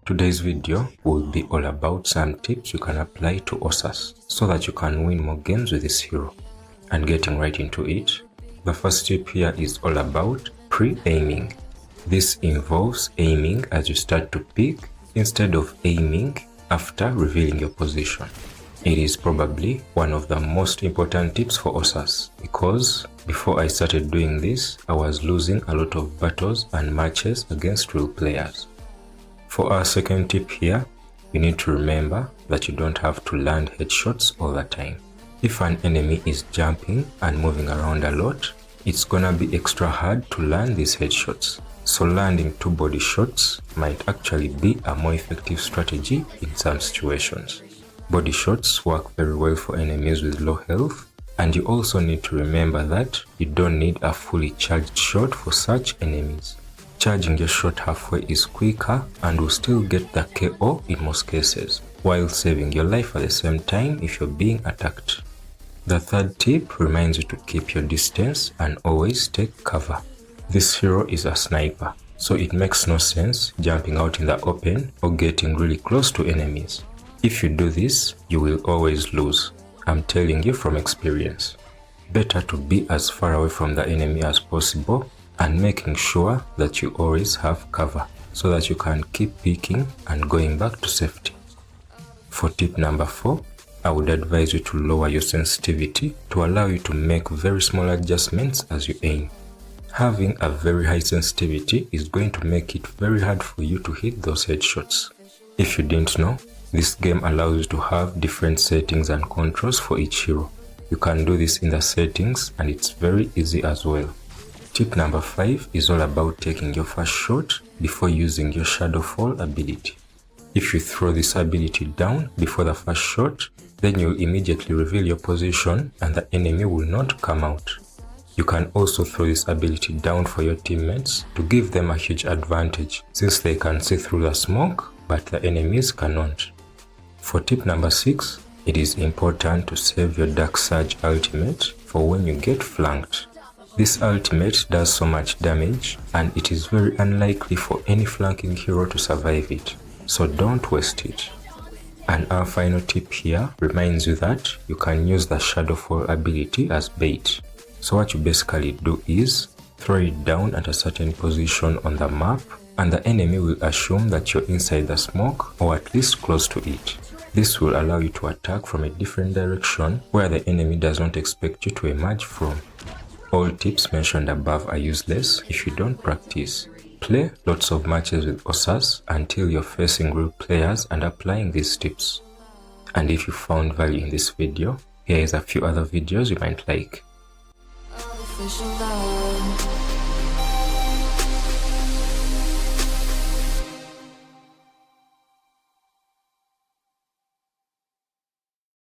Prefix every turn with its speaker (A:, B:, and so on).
A: Today's video will be all about some tips you can apply to Ossas so that you can win more games with this hero. And getting right into it, the first tip here is all about pre-aiming. This involves aiming as you start to pick instead of aiming after revealing your position. It is probably one of the most important tips for Ossas because before I started doing this, I was losing a lot of battles and matches against real players. For our second tip here, you need to remember that you don't have to land headshots all the time. If an enemy is jumping and moving around a lot, it's gonna be extra hard to land these headshots. So landing 2 body shots might actually be a more effective strategy in some situations. Body shots work very well for enemies with low health, and you also need to remember that you don't need a fully charged shot for such enemies. Charging your shot halfway is quicker and will still get the KO in most cases, while saving your life at the same time if you're being attacked. The third tip reminds you to keep your distance and always take cover. This hero is a sniper, so it makes no sense jumping out in the open or getting really close to enemies. If you do this, you will always lose. I'm telling you from experience. Better to be as far away from the enemy as possible and making sure that you always have cover so that you can keep peeking and going back to safety. For tip number 4, I would advise you to lower your sensitivity to allow you to make very small adjustments as you aim. Having a very high sensitivity is going to make it very hard for you to hit those headshots. If you didn't know, this game allows you to have different settings and controls for each hero. You can do this in the settings and it's very easy as well. Tip number 5 is all about taking your first shot before using your shadow fall ability. If you throw this ability down before the first shot, then you'll immediately reveal your position and the enemy will not come out. You can also throw this ability down for your teammates to give them a huge advantage since they can see through the smoke but the enemies cannot. For tip number 6, it is important to save your Dark Surge ultimate for when you get flanked. This ultimate does so much damage and it is very unlikely for any flanking hero to survive it, so don't waste it. And our final tip here reminds you that you can use the Shadow Fall ability as bait. So what you basically do is throw it down at a certain position on the map and the enemy will assume that you're inside the smoke or at least close to it. This will allow you to attack from a different direction where the enemy does not expect you to emerge from. All tips mentioned above are useless if you don't practice. Play lots of matches with Ossas until you're facing real players and applying these tips. And if you found value in this video, here is a few other videos you might like.